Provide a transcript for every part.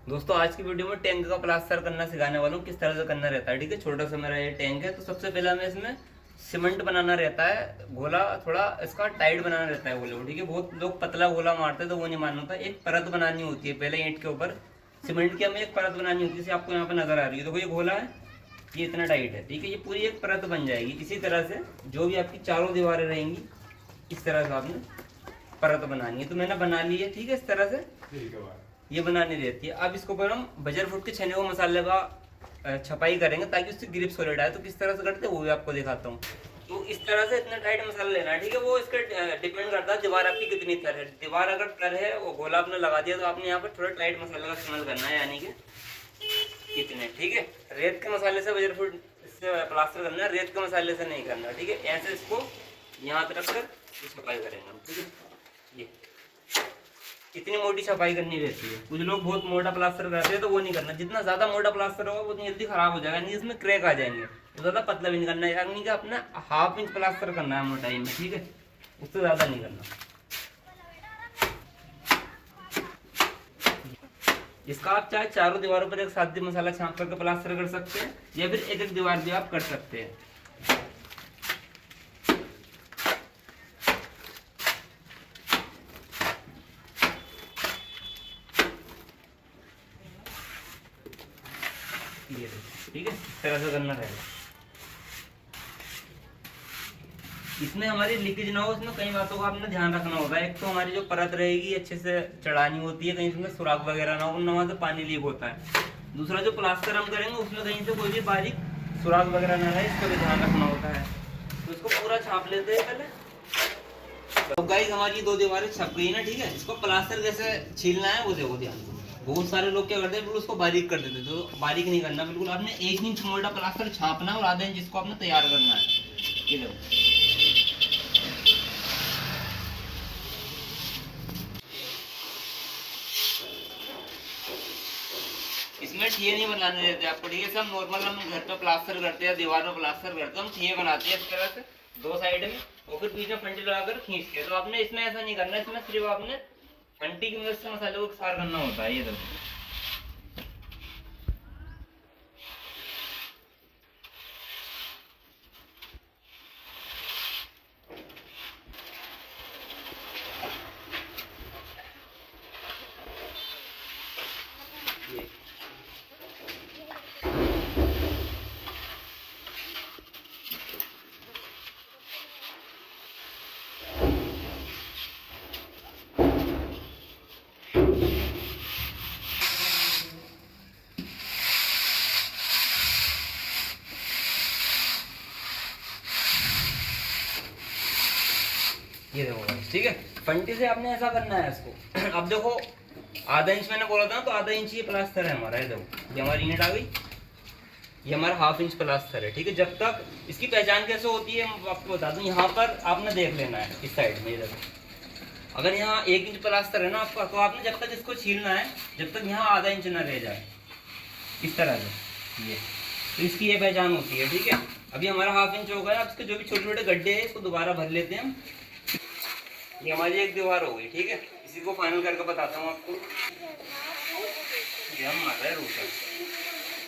दोस्तों आज की वीडियो में टैंक का प्लास्टर करना सिखाने वाला हूँ, किस तरह से करना रहता है। ठीक है, छोटा सा मेरा ये टैंक है। तो सबसे पहले हमें इसमें सीमेंट बनाना रहता है, घोला थोड़ा इसका टाइट बनाना रहता है घोले को। ठीक है, बहुत लोग पतला घोला मारते हैं तो वो नहीं मानना होता। एक परत बनानी होती है पहले ईंट के ऊपर, सीमेंट की हमें एक परत बनानी होती है। जैसे आपको यहाँ पर नजर आ रही है, देखो ये घोला है, ये इतना टाइट है। ठीक है, ये पूरी एक परत बन जाएगी। इसी तरह से जो भी आपकी चारों दीवारें रहेंगी, इस तरह से आपने परत बनानी है। तो मैंने बना ली है। ठीक है, इस तरह से ठीक है भाई। ये बनानी रहती है। अब इसके ऊपर हम बजर फुट के छने हुए मसाले का छपाई करेंगे ताकि उससे ग्रिप सॉलिड आए। तो किस तरह से करते हैं वो भी आपको दिखाता हूँ। तो इस तरह से इतना टाइट मसाला लेना है। ठीक है, वो इसका डिपेंड करता है दीवार आपकी कितनी तर है। दीवार अगर तर है, वो गोला आपने लगा दिया, तो आपने यहाँ पर थोड़ा टाइट मसाले का इस्तेमाल करना है, यानी कि कितने। ठीक है, रेत के मसाले से बजर फुट इससे प्लास्टर करना है, रेत के मसाले से नहीं करना। ठीक है, ऐसे इसको यहाँ पे रख कर छपाई करेंगे हम। ठीक है, ये इतनी मोटी छपाई करनी रहती है। कुछ लोग बहुत मोटा प्लास्टर करते हैं, तो वो नहीं करना। जितना ज्यादा मोटा प्लास्टर होगा उतनी जल्दी खराब हो जाएगा, नहीं इसमें क्रैक आ जाएंगे। तो ज्यादा पतला भी नहीं करना है, यानी कि अपना ½ इंच प्लास्टर करना है मोटाई में। ठीक है, उससे ज्यादा नहीं करना। इसका आप चाहे चारों दीवारों पर एक साथ भी मसाला छाप करके प्लास्टर कर सकते हैं, या फिर एक एक दीवार भी आप कर सकते हैं। ये देखो, ठीक है, इस तरह से करना रहेगा। इसमें हमारी लीकेज ना हो, इसमें कई बातों का आपने ध्यान रखना होता है। एक तो हमारी जो परत रहेगी अच्छे से चढ़ानी होती है, कहीं इसमें सुराख वगैरह ना हो, वहाँ से पानी लीक होता है। दूसरा जो प्लास्टर हम करेंगे उसमें कहीं से कोई भी बारीक सुराख वगैरह ना रहे, इसका भी ध्यान रखना होता है। तो इसको पूरा छाप लेते हैं पहले। तो गाइस हमारी 2 दीवारें छप गई ना। ठीक है, इसको प्लास्टर कैसे छीलना है वो देखो ध्यान। बहुत सारे लोग क्या करते हैं, बिल्कुल उसको बारीक कर देते हैं। तो बारीक नहीं करना, बिल्कुल आपने 1 इंच मोटा प्लास्टर छापना है और ½ इंच इसको आपने तैयार करना है। ये देखो, इसमें ठिए नहीं बनाने देते आपको। ठीक है, सब नॉर्मल हम घर पे प्लास्टर करते हैं, दीवार में प्लास्टर करते हैं, हम ठिए बनाते हैं इस तरह से 2 साइड में, और फिर बीच में फंटी लगाकर खींचते हैं। तो आपने इसमें ऐसा नहीं करना, इसमें सिर्फ आपने फंटी की मदद से मसाले को इकसार करना होता है। ये देखो, ये देखो guys, ठीक है, फंटी से आपने ऐसा करना है इसको। अब देखो, ½ इंच मैंने बोला था ना, तो ½ इंच ये प्लास्टर है हमारा। ये देखो, ये हमारी यूनिट आ गई, ये हमारा ½ इंच प्लास्टर है। ठीक है, जब तक इसकी पहचान कैसे होती है मैं आपको बता दूं। यहाँ पर आपने देख लेना है इस साइड में, ये देखो, अगर यहाँ 1 इंच प्लास्टर है ना आपका, तो आपने जब तक इसको छीलना है जब तक यहाँ ½ इंच ना रह जाए, इस तरह से। ये तो इसकी ये पहचान होती है। ठीक है, अभी हमारा ½ इंच हो गया। अब इसके जो भी छोटे छोटे गड्ढे हैं इसको दोबारा भर लेते हैं हम। ये हमारी एक दीवार हो गई। ठीक है, इसी को फाइनल करके बताता हूँ आपको। ये हम मार रहे हैं रूसा।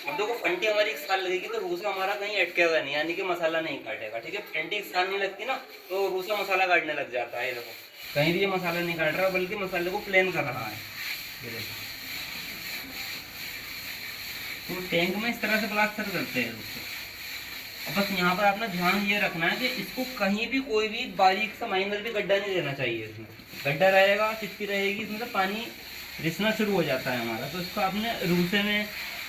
अब देखो, फंटी हमारी 1 साल लगेगी, तो रूसा हमारा कहीं अटकेगा नहीं, यानी कि मसाला नहीं काटेगा। ठीक है, फंटी 1 साल नहीं लगती ना, तो रूसा मसाला काटने लग जाता है। ये देखो, कहीं भी ये मसाला नहीं काट रहा, बल्कि मसाले को प्लेन कर रहा है। ये देखो, तो टैंक में इस तरह से प्लास्टर करते हैं रूसे। बस यहाँ पर आपने ध्यान ये रखना है कि इसको कहीं भी कोई भी बारीक सा माइनर भी गड्ढा नहीं रहना चाहिए। इसमें गड्ढा रहेगा, चिपकी रहेगी, इसमें से पानी रिसना शुरू हो जाता है हमारा। तो इसको आपने रूसे में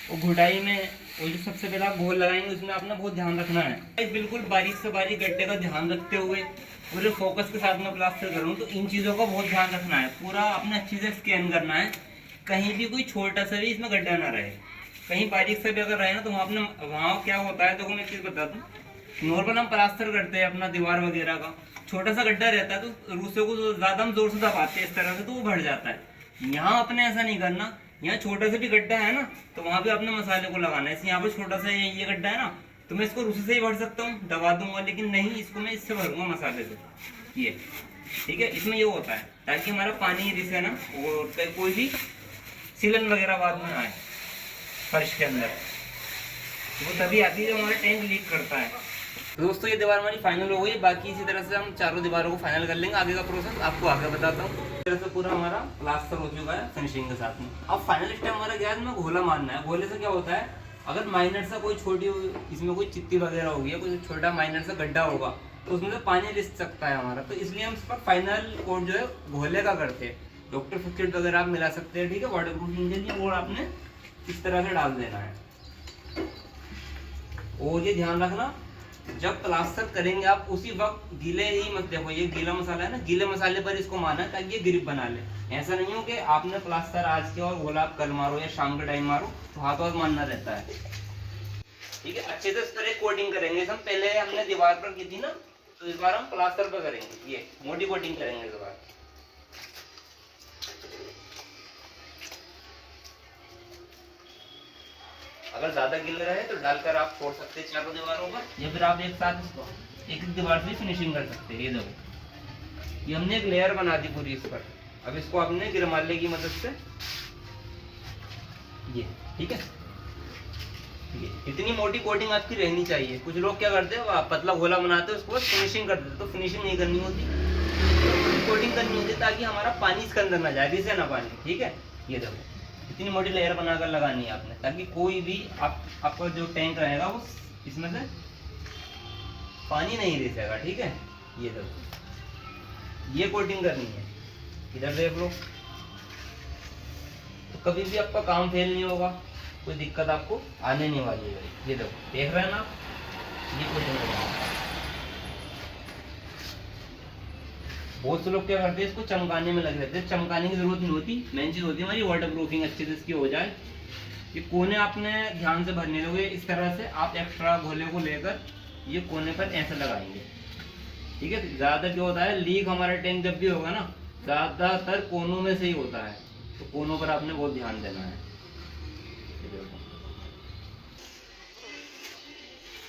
और घुटाई में, और जो सबसे पहले आप घोल लगाएंगे उसमें आपने बहुत ध्यान रखना है। बिल्कुल बारीक से बारीक गड्ढे का ध्यान रखते हुए पूरे फोकस के साथ में प्लास्टर करूँ, तो इन चीज़ों का बहुत ध्यान रखना है। पूरा आपने अच्छी से स्कैन करना है, कहीं भी कोई छोटा सा भी इसमें गड्ढा ना रहे। कहीं बारीक से भी अगर रहे ना, तो वहाँ क्या होता है, देखो मैं एक चीज़ बता दूँ। नॉर्मल हम प्लास्टर करते हैं अपना दीवार वगैरह का, छोटा सा गड्ढा रहता है तो रूसे को ज़्यादा हम जोर से दबाते हैं इस तरह से, तो वो भर जाता है। यहाँ अपने ऐसा नहीं करना। यहाँ छोटा सा भी गड्ढा है ना, तो वहाँ पे अपने मसाले को लगाना है। यहाँ पे छोटा सा ये गड्ढा है ना, तो मैं इसको रूसे से ही भर सकता हूँ, दबा दूंगा, लेकिन नहीं, इसको मैं इससे भरूंगा मसाले से। ये ठीक है, इसमें ये होता है ताकि हमारा पानी रिसे ना, और कोई भी सीलन वगैरह बाद में आए फर्श के अंदर, वो तभी आती है जब हमारा टैंक लीक करता है। तो दोस्तों ये दीवार हमारी फाइनल हो गई, बाकी इसी तरह से हम चारों दीवारों को फाइनल कर लेंगे। आगे का प्रोसेस आपको आगे बताता हूँ। इस तरह से पूरा हमारा प्लास्टर हो चुका है फिनिशिंग के साथ में। अब फाइनल स्टेप हमारा क्या है, इसमें घोला मारना है। घोले से क्या होता है, अगर माइनर सा कोई छोटी इसमें कोई चित्ती वगैरह होगी या कोई छोटा माइनर सा गड्ढा होगा तो उसमें से पानी रिस सकता है हमारा, तो इसलिए हम इस पर फाइनल कोट जो है घोले का करते हैं। डॉक्टर फिक्सेट वगैरह आप मिला सकते हैं, ठीक है, वाटर प्रूफिंग के लिए। और आपने इस तरह से डाल देना है। और ये ध्यान रखना, जब प्लास्टर करेंगे आप उसी वक्त गीले ही मत, देखो ये गीला मसाला है ना, गीले मसाले पर इसको मारना ताकि ये ग्रिप बना ले। ऐसा नहीं हो कि आपने प्लास्टर आज के और घोला आप कल मारो या शाम के टाइम मारो, तो हाथ हाथ मारना रहता है, ठीक है। अच्छे से इस तरह कोटिंग करेंगे। हम पहले हमने दीवार पर की थी ना, तो इस बार हम प्लास्टर पर करेंगे, ये मोटी कोटिंग करेंगे इस बार। अगर ज्यादा गीला रहे तो डालकर आप छोड़ सकते हैं चारों दीवारों पर, या फिर आप एक साथ इसको एक दीवार से फिनिशिंग कर सकते हैं। ये देखो, ये हमने एक लेयर बना दी पूरी इस पर। अब इसको आपने गिरमाले की मदद से ये, ठीक है, ये इतनी मोटी कोटिंग आपकी रहनी चाहिए। कुछ लोग क्या करते हैं, वो पतला गोला बनाते हैं, उसको बस फिनिशिंग कर देते, तो फिनिशिंग नहीं करनी होती, तो कोटिंग करनी होती ताकि हमारा पानी इसके अंदर ना जाए, रिसे ना पानी, ठीक है। ये देखो इतनी मोटी लेयर बनाकर लगानी है आपने, ताकि कोई भी आपका जो टैंक रहेगा वो इसमें से पानी नहीं रिसेगा, ठीक है। ये देखो ये कोटिंग करनी है, इधर देख लो, तो कभी भी आपका काम फेल नहीं होगा, कोई दिक्कत आपको आने नहीं वाली है। ये देखो देख रहे हैं ना आप, ये कोटिंग करनी है। बहुत से लोग क्या करते हैं, इसको चमकाने में लगे रहते हैं। चमकाने की जरूरत नहीं होती, मेन चीज होती है हमारी वाटर प्रूफिंग अच्छे से इसकी हो जाए। ये कोने आपने ध्यान से भरने दोगे, इस तरह से आप एक्स्ट्रा घोले को लेकर ये कोने पर ऐसे लगाएंगे, ठीक है। ज्यादातर क्या होता है, लीक हमारा टैंक जब भी होगा ना, ज्यादातर कोनों में से ही होता है, तो कोनों पर आपने बहुत ध्यान देना है।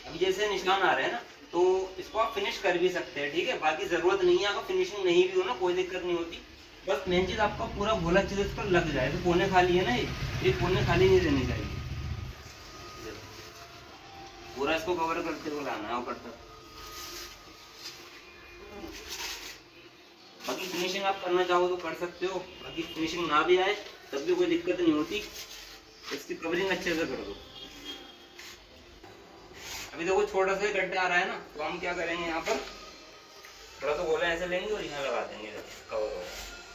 अब जैसे निशान आ रहे हैं ना, तो इसको आप फिनिश कर भी सकते हैं, ठीक है। बाकी जरूरत नहीं है, अगर फिनिशिंग नहीं भी हो ना कोई दिक्कत नहीं होती, बस मेन चीज आपका पूरा गोला चीज इस पर लग जाए। तो कोने खाली है ना, ये कोने खाली नहीं रहने चाहिए, पूरा इसको कवर करते हुए लाना है ऊपर तक। बाकी फिनिशिंग आप करना चाहो तो कर सकते हो, बाकी फिनिशिंग ना भी आए तब भी कोई दिक्कत नहीं होती, इसकी कवरिंग अच्छे से कर दो। अभी देखो छोटा सा गड्ढा आ रहा है ना, तो हम क्या करेंगे, यहाँ पर थोड़ा सा गोला ऐसे लेंगे और यहाँ लगा देंगे कवर हो।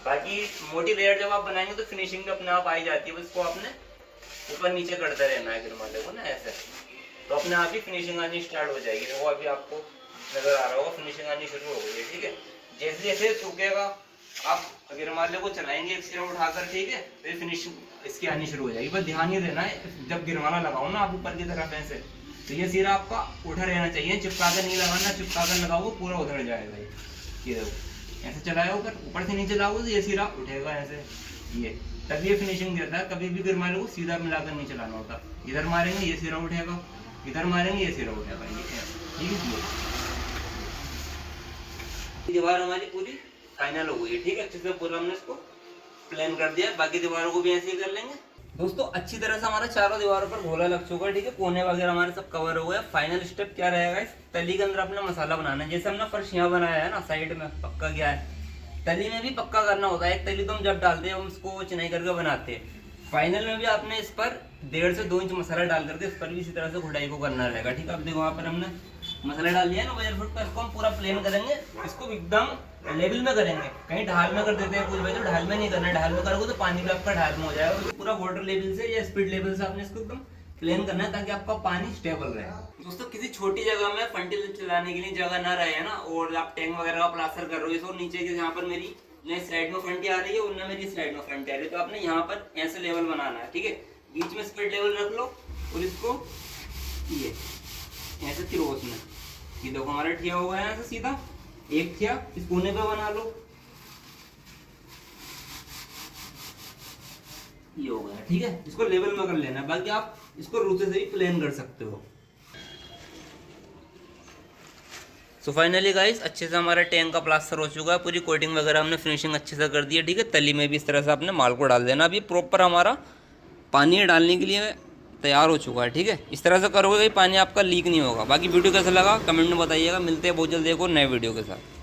बाकी मोटी लेयर जब आप बनाएंगे तो फिनिशिंग भी अपने आप आ ही जाती है, बस इसको आपने ऊपर नीचे करते रहना है गिरमाले को ना ऐसे, तो अपने आप ही फिनिशिंग आनी स्टार्ट हो जाएगी। वो अभी आपको नजर आ रहा होगा फिनिशिंग आनी शुरू हो गई है, ठीक है। जैसे जैसे सूखेगा आप गिरमाले को चलाएंगे एक सिरा उठाकर, ठीक है, फिर फिनिशिंग इसकी आनी शुरू हो जाएगी। बस ध्यान ही देना है, जब गिरमाला लगाओ ना आप ऊपर की तरफ ऐसे, तो ये सिरा आपका उठा रहना चाहिए, चिपका कर नहीं लगाना, चिपका कर लगाओ पूरा उधर जाएगा। ये देखो ऐसे चलाया ऊपर से नीचे लाओगे तो ये सिरा उठेगा ऐसे, ये तब ये फिनिशिंग देता है। कभी भी गिरमाले को सीधा मिलाकर नहीं चलाना होता, इधर मारेंगे ये सिरा उठेगा, इधर मारेंगे ये सिरा उठेगा, ये ठीक है। दीवार हमारी पूरी फाइनल हो गई है, ठीक है। अच्छे से पूरा हमने इसको प्लान कर दिया, बाकी दीवारों को भी ऐसे ही कर लेंगे। दोस्तों अच्छी तरह से हमारा चारों दीवारों पर घोला लग चुका है, ठीक है, कोने वगैरह हमारे सब कवर हो गए। फाइनल स्टेप क्या रहेगा, इस तली के अंदर अपना मसाला बनाना है। जैसे हमने फर्श यहाँ बनाया है ना, साइड में पक्का किया है, तली में भी पक्का करना होता है। एक तली तो हम जब डालते हैं हम उसको चिनाई करके बनाते हैं, फाइनल में भी आपने इस पर 1.5 से 2 इंच मसाला डाल करके इस पर भी इसी तरह से घुटाई को करना रहेगा, ठीक है। अब देखो वहाँ पर हमने मसाला डाल दिया ना 1.5 फुट का, इसको हम पूरा प्लेन करेंगे, इसको एकदम लेवल में करेंगे। कहीं ढाल में कर देते हैं कुछ भाई, तो ढाल में नहीं करना है, ढाल में करोगे तो पानी भी आपका ढाल में हो जाएगा। तो पूरा वाटर लेवल से या स्पीड लेवल से आपने इसको एकदम प्लेन करना है ताकि आपका पानी स्टेबल रहे। दोस्तों किसी छोटी जगह में फंटी चलाने के लिए जगह ना रहे ना, और आप टैंक वगैरह का प्लास्टर कर रहे हो, तो नीचे के यहाँ पर मेरी साइड में फ्रंटी आ रही है, उनमें मेरी साइड में फ्रंटी आ रही है, तो आपने यहाँ पर ऐसे लेवल बनाना है, ठीक है। बीच में स्पीड लेवल रख लो और इसको ये ऐसे तिरोस में, ये देखो हमारा ठिया हो गया है सीधा, एक ठिया इस कोने पे बना लो, ये हो गया, ठीक है। इसको लेवल में कर लेना है, बाकी आप इसको रूसे से भी प्लेन कर सकते हो। सो फाइनली गाइस अच्छे से हमारा टैंक का प्लास्टर हो चुका है, पूरी कोटिंग वगैरह हमने फिनिशिंग अच्छे से कर दी है, ठीक है। तली में भी इस तरह से आपने माल को डाल देना। अब ये प्रॉपर हमारा पानी डालने के लिए तैयार हो चुका है। ठीक है, इस तरह से करोगे कि पानी आपका लीक नहीं होगा। बाकी वीडियो कैसा लगा कमेंट में बताइएगा। मिलते हैं बहुत जल्दी एक और नए वीडियो के साथ।